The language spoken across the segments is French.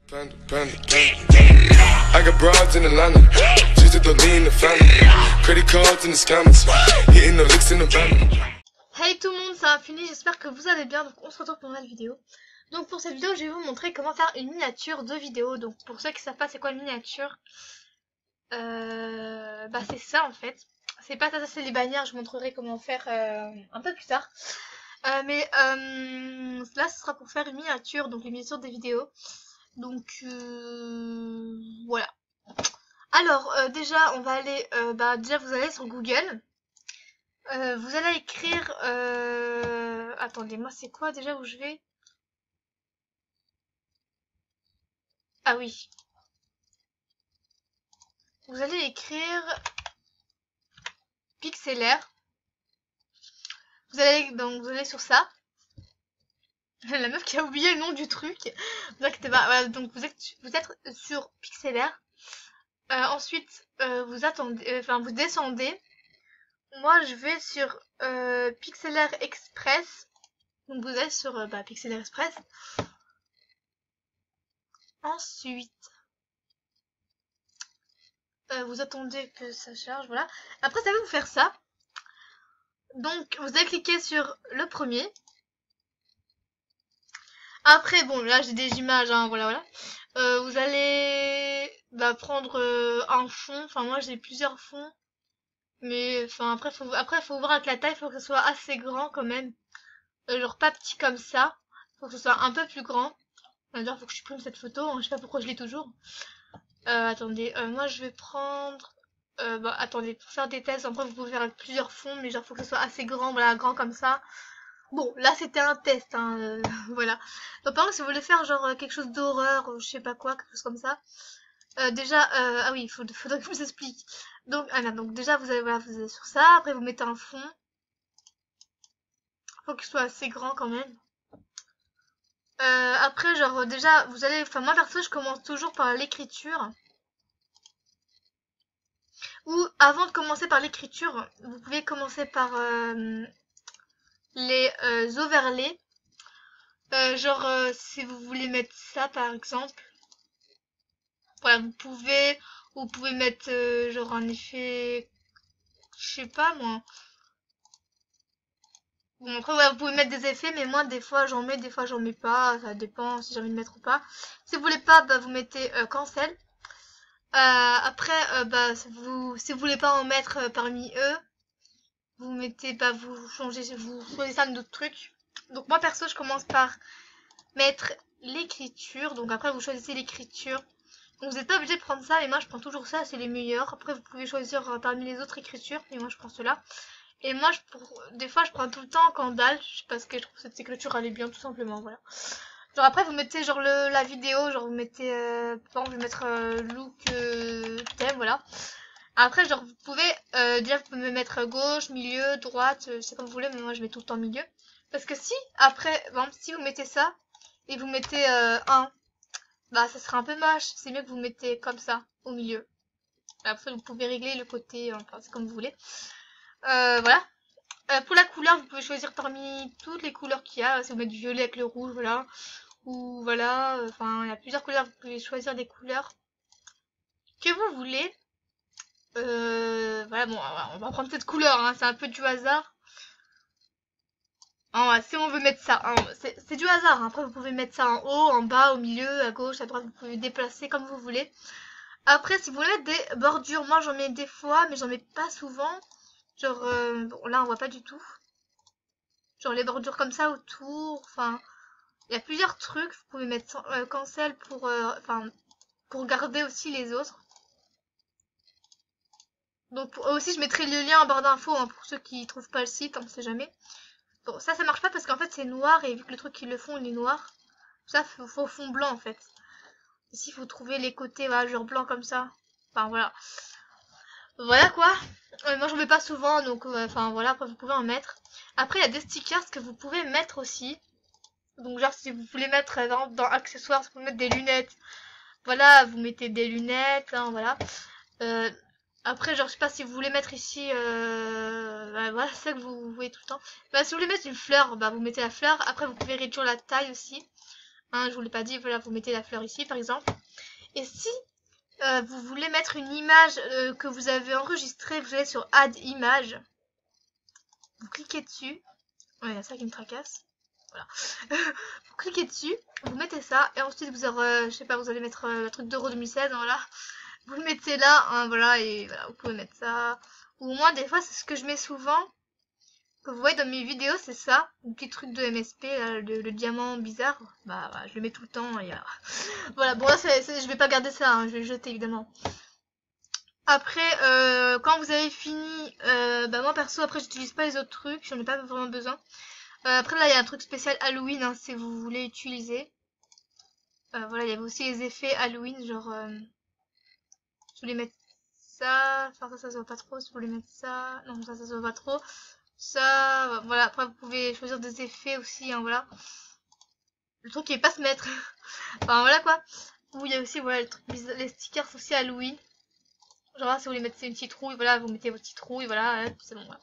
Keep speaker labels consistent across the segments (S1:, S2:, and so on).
S1: Panda, panda. I got broads in Atlanta, just to lean the family. Credit cards in the scammers, hitting the licks in the van.
S2: Hey tout le monde, ça a fini, j'espère que vous allez bien. Donc on se retrouve pour une nouvelle vidéo. Donc pour cette vidéo, je vais vous montrer comment faire une miniature de vidéo. Donc pour ceux qui savent pas c'est quoi une miniature, bah c'est ça en fait. C'est pas ça, c'est les bannières, je vous montrerai comment faire un peu plus tard. Mais là ce sera pour faire une miniature, donc les miniatures des vidéos. Donc voilà. Alors déjà on va aller, déjà vous allez sur Google. Vous allez écrire, attendez, moi c'est quoi déjà où je vais? Ah oui. Vous allez écrire pixelaire. Vous allez sur ça. La meuf qui a oublié le nom du truc. Vous inquiétez pas. Voilà, donc vous êtes sur pixelaire. Ensuite, vous attendez, vous descendez. Moi, je vais sur Pixelaire Express. Donc vous êtes sur Pixelaire Express. Ensuite, vous attendez que ça charge, voilà. Après, ça va vous faire ça. Donc, vous allez cliquer sur le premier. Après, bon, là, j'ai des images, hein, voilà. Vous allez prendre un fond. Enfin, moi, j'ai plusieurs fonds. Mais, enfin, après, faut voir avec la taille. Faut que ce soit assez grand, quand même. Genre, pas petit comme ça. Faut que ce soit un peu plus grand. D'ailleurs, faut que je supprime cette photo. Hein, je sais pas pourquoi je l'ai toujours. Attendez, moi je vais prendre... attendez, pour faire des tests, après vous pouvez faire avec plusieurs fonds, mais genre faut que ce soit assez grand, voilà, grand comme ça. Bon, là c'était un test, hein, voilà. Donc par contre, si vous voulez faire genre quelque chose d'horreur, je sais pas quoi, quelque chose comme ça. Déjà, ah oui, faudrait que je vous explique. Donc, donc déjà vous allez sur ça, après vous mettez un fond. Faut qu'il soit assez grand quand même. Après, genre, déjà, vous allez... Enfin, moi, perso, je commence toujours par l'écriture. Ou, avant de commencer par l'écriture, vous pouvez commencer par les overlays. Genre, si vous voulez mettre ça, par exemple. Voilà, vous pouvez mettre, genre, un effet... Je sais pas, moi. Bon, après, ouais, vous pouvez mettre des effets, mais moi, des fois, j'en mets, des fois, j'en mets pas. Ça dépend si j'ai envie de mettre ou pas. Si vous voulez pas, vous mettez cancel. Après, si vous voulez pas en mettre parmi eux, vous mettez, vous choisissez un autre truc. Donc moi, perso, je commence par mettre l'écriture. Donc après, vous choisissez l'écriture. Donc vous n'êtes pas obligé de prendre ça, mais moi, je prends toujours ça, c'est les meilleurs. Après, vous pouvez choisir parmi les autres écritures, mais moi, je prends cela. Et moi, des fois, je prends tout le temps Candal, parce que je trouve que cette écriture, elle est bien, tout simplement, voilà. Genre après, vous mettez genre la vidéo, genre vous mettez, par exemple, je vais mettre look thème, voilà. Après, genre vous pouvez, déjà, vous pouvez me mettre gauche, milieu, droite, c'est comme vous voulez, mais moi, je mets tout le temps milieu. Parce que si, après, par exemple, si vous mettez ça, et vous mettez 1, ça sera un peu moche. C'est mieux que vous mettez comme ça, au milieu. Après, vous pouvez régler le côté, enfin, c'est comme vous voulez. Voilà. Pour la couleur, vous pouvez choisir parmi toutes les couleurs qu'il y a. Si vous mettez du violet avec le rouge, voilà. Ou voilà, enfin, il y a plusieurs couleurs. Vous pouvez choisir des couleurs que vous voulez. Voilà, bon, on va prendre cette couleur, hein, c'est un peu du hasard. Si on veut mettre ça, c'est du hasard. Hein. Après, vous pouvez mettre ça en haut, en bas, au milieu, à gauche, à droite. Vous pouvez déplacer comme vous voulez. Après, si vous voulez mettre des bordures, moi j'en mets des fois, mais j'en mets pas souvent. Genre, bon, là on voit pas du tout. Genre les bordures comme ça autour, enfin, il y a plusieurs trucs. Vous pouvez mettre cancel pour garder aussi les autres. Donc aussi je mettrai le lien en barre d'infos hein, pour ceux qui trouvent pas le site, on sait jamais. Bon, ça marche pas parce qu'en fait c'est noir et vu que le truc qu'ils le font il est noir. Ça faut fond blanc en fait. Ici il faut trouver les côtés, voilà, genre blanc comme ça. Enfin voilà. Voilà quoi. Moi j'en mets pas souvent donc enfin voilà, après vous pouvez en mettre. Après il y a des stickers que vous pouvez mettre aussi. Donc genre si vous voulez mettre dans accessoires, si vous voulez mettre des lunettes. Voilà, vous mettez des lunettes, hein, voilà. Après genre je sais pas si vous voulez mettre ici voilà, c'est ça que vous voyez tout le temps. Si vous voulez mettre une fleur, vous mettez la fleur. Après vous pouvez réduire la taille aussi. Hein, je vous l'ai pas dit, voilà, vous mettez la fleur ici par exemple. Et si vous voulez mettre une image que vous avez enregistrée, vous allez sur Add Image. Vous cliquez dessus. Ouais, il y a ça qui me tracasse. Voilà. Vous cliquez dessus, vous mettez ça, et ensuite vous aurez, je sais pas, vous allez mettre le truc d'Euro 2016, voilà. Vous le mettez là, hein, voilà, et voilà, vous pouvez mettre ça. Ou au moins, des fois, c'est ce que je mets souvent. Que vous voyez dans mes vidéos, c'est ça. Le petit truc de MSP, là, le diamant bizarre. Bah, je le mets tout le temps. Et, voilà, bon là, je vais pas garder ça, hein, je vais le jeter évidemment. Après, quand vous avez fini, bah moi perso, après j'utilise pas les autres trucs, j'en ai pas vraiment besoin. Après là, il y a un truc spécial Halloween, hein, si vous voulez utiliser. Voilà, il y avait aussi les effets Halloween, genre... je voulais mettre ça, enfin ça se voit pas trop, si vous voulez mettre ça, non ça se voit pas trop. Ça, voilà, après vous pouvez choisir des effets aussi, hein, voilà. Le truc qui est pas se mettre. Enfin voilà quoi. Ou il y a aussi, voilà, les stickers aussi Halloween. Genre si vous voulez mettre une citrouille, voilà, vous mettez votre citrouille, voilà, c'est bon, voilà.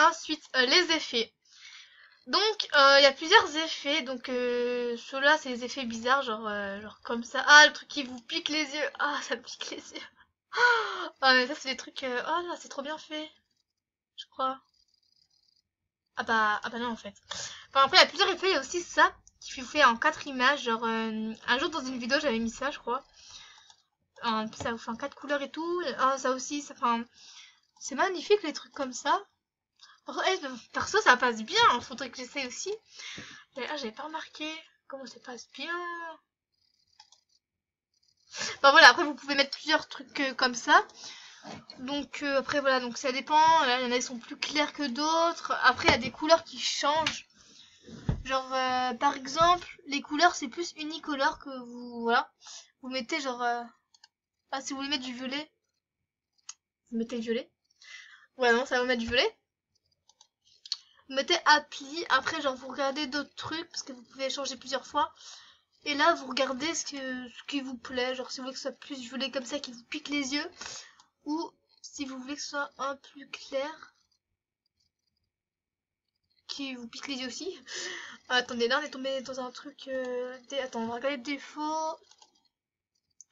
S2: Ensuite, les effets. Donc, il y a plusieurs effets. Donc, ceux-là, c'est les effets bizarres, genre comme ça. Ah, le truc qui vous pique les yeux. Ah, ça me pique les yeux. Ah, mais ça, c'est des trucs... oh là, c'est trop bien fait. Je crois. Ah bah non, en fait. Enfin, après, il y a plusieurs effets. Il y a aussi ça, qui vous fait en 4 images. Genre, un jour, dans une vidéo, j'avais mis ça, je crois. En plus, ça vous fait en 4 couleurs et tout. Ah, ça aussi, ça... Enfin, c'est magnifique, les trucs comme ça. Perso, ça passe bien. Faudrait que j'essaye aussi. Ah, j'avais pas remarqué comment ça passe bien. Enfin voilà, après vous pouvez mettre plusieurs trucs comme ça. Donc après voilà, donc ça dépend. Là, il y en a qui sont plus clairs que d'autres. Après il y a des couleurs qui changent. Genre par exemple, les couleurs c'est plus unicolore que vous voilà. Vous mettez genre ah si vous voulez mettre du violet, vous mettez le violet. Voilà, non, ça va vous mettre du violet. Vous mettez appli, après genre vous regardez d'autres trucs parce que vous pouvez changer plusieurs fois. Et là vous regardez ce qui vous plaît, genre si vous voulez que ce soit plus violet comme ça qui vous pique les yeux, ou si vous voulez que ce soit un plus clair qui vous pique les yeux aussi. Attendez, là on est tombé dans un truc attends, on va regarder le défaut.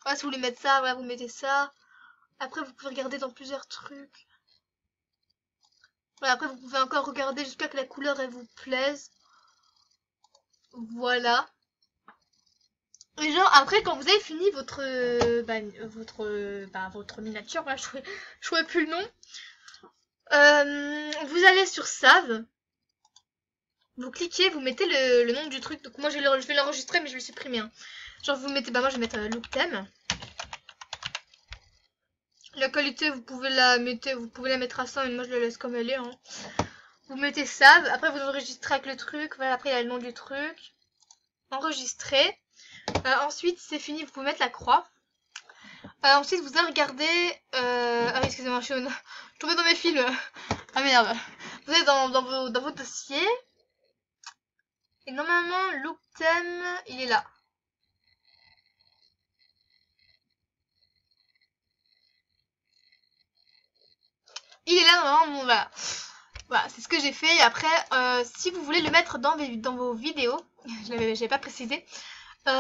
S2: Ah, si vous voulez mettre ça, voilà, vous mettez ça. Après vous pouvez regarder dans plusieurs trucs. Voilà, après vous pouvez encore regarder jusqu'à que la couleur elle vous plaise. Voilà. Et genre après quand vous avez fini votre votre miniature, voilà, je trouvais plus le nom. Vous allez sur Save. Vous cliquez, vous mettez le nom du truc. Donc moi je vais l'enregistrer mais je vais le supprimer. Hein. Genre vous mettez, moi je vais mettre look theme. La qualité vous pouvez la mettre à 100 mais moi je la laisse comme elle est. Hein. Vous mettez Save, après vous enregistrez avec le truc, voilà, après il y a le nom du truc. Enregistrer. Ensuite c'est fini, vous pouvez mettre la croix. Ensuite vous allez regarder... Ah oui excusez-moi, je suis tombée dans mes films. Ah merde. Vous êtes dans vos dossiers. Et normalement, look theme, il est là. Il est là normalement, bon voilà. Voilà, c'est ce que j'ai fait. Et après, si vous voulez le mettre dans vos vidéos, je n'avais pas précisé, vous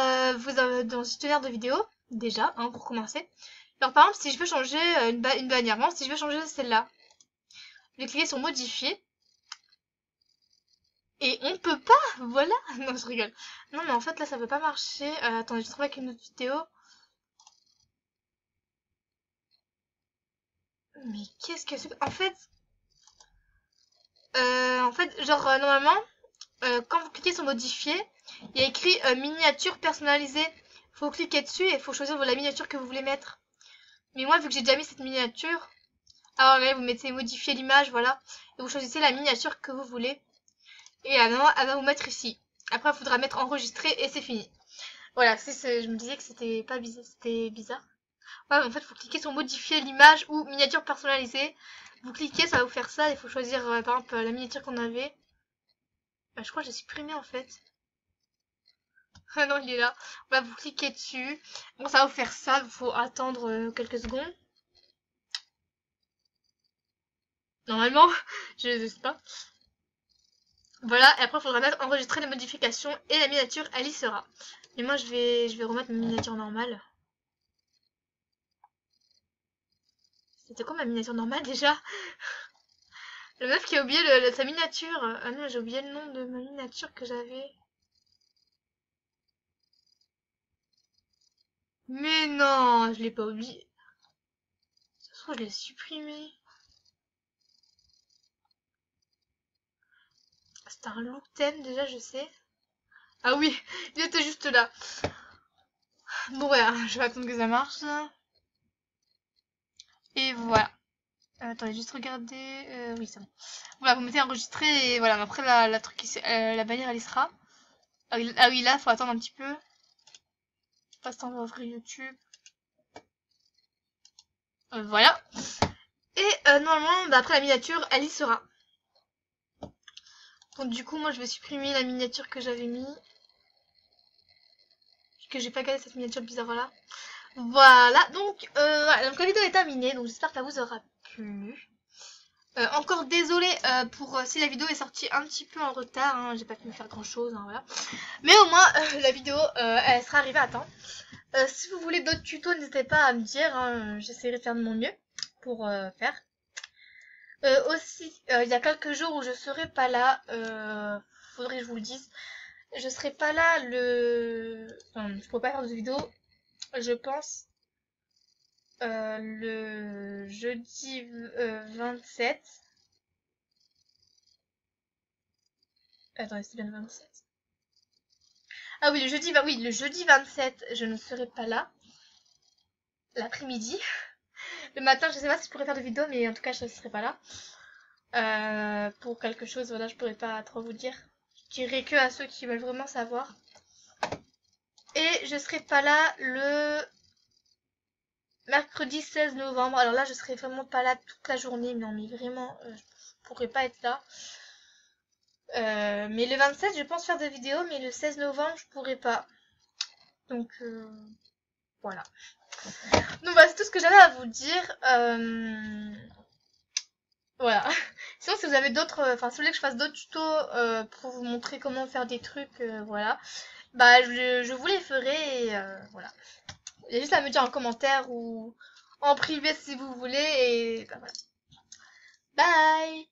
S2: avez dans le gestionnaire de vidéos, déjà, hein, pour commencer. Alors par exemple, si je veux changer une bannière, bon, si je veux changer celle-là, je vais cliquer sur modifier. Et on peut pas, voilà. Non, je rigole. Non, mais en fait, là, ça peut pas marcher. Attendez, je trouve avec une autre vidéo. Mais qu'est-ce que c'est? En fait, genre, normalement, quand vous cliquez sur modifier, il y a écrit miniature personnalisée. Faut cliquer dessus et il faut choisir la miniature que vous voulez mettre. Mais moi, vu que j'ai déjà mis cette miniature, alors là, vous mettez modifier l'image, voilà. Et vous choisissez la miniature que vous voulez. Et elle va vous mettre ici. Après, il faudra mettre enregistrer et c'est fini. Voilà, je me disais que c'était pas bizarre, c'était bizarre. Ouais, en fait, il faut cliquer sur modifier l'image ou miniature personnalisée. Vous cliquez, ça va vous faire ça. Il faut choisir, par exemple, la miniature qu'on avait. Je crois que j'ai supprimé en fait. Ah non, il est là. Voilà, vous cliquez dessus. Bon, ça va vous faire ça. Il faut attendre quelques secondes. Normalement, je sais pas. Voilà, et après il faudra mettre enregistrer les modifications et la miniature elle y sera. Mais moi je vais remettre ma miniature normale. C'était quoi ma miniature normale déjà? Le meuf qui a oublié sa miniature. Ah non, j'ai oublié le nom de ma miniature que j'avais. Mais non, je l'ai pas oublié. Ça se trouve, je l'ai supprimé. C'est un look thème déjà, je sais. Ah oui, il était juste là. Bon, voilà, je vais attendre que ça marche. Et voilà. Attendez, juste regarder. Oui, c'est bon. Voilà, vous mettez enregistré et voilà. Après, la truc, la bannière, elle y sera. Ah oui, là, faut attendre un petit peu. Passe temps, on va ouvrir YouTube. Voilà. Et normalement, bah, après la miniature, elle y sera. Donc du coup, moi, je vais supprimer la miniature que j'avais mis. Que j'ai pas gardé cette miniature bizarre là. Voilà, donc la vidéo est terminée, donc j'espère que ça vous aura plu. Encore désolé pour si la vidéo est sortie un petit peu en retard, hein, j'ai pas pu me faire grand chose, hein, voilà. Mais au moins la vidéo elle sera arrivée à temps. Si vous voulez d'autres tutos, n'hésitez pas à me dire, hein, j'essaierai de faire de mon mieux pour faire. Aussi, il y a quelques jours où je serai pas là, faudrait que je vous le dise. Je serai pas là enfin, je pourrais pas faire de vidéo, je pense, le jeudi 27. Attendez, c'est bien le 27. Ah oui, le jeudi 27, je ne serai pas là. L'après-midi. Le matin, je sais pas si je pourrais faire de vidéo, mais en tout cas, je ne serai pas là. Pour quelque chose, voilà, je pourrais pas trop vous dire. Je dirais que à ceux qui veulent vraiment savoir. Et je serai pas là le mercredi 16 novembre. Alors là, je serai vraiment pas là toute la journée. Non, mais vraiment, je pourrais pas être là. Mais le 27, je pense faire des vidéos, mais le 16 novembre, je pourrais pas. Donc, voilà. Donc, voilà, c'est tout ce que j'avais à vous dire. Voilà. Sinon, si vous avez d'autres... Enfin, si vous voulez que je fasse d'autres tutos pour vous montrer comment faire des trucs, voilà. Bah, je vous les ferai et voilà. Il y a juste à me dire en commentaire ou en privé si vous voulez et bah, voilà. Bye!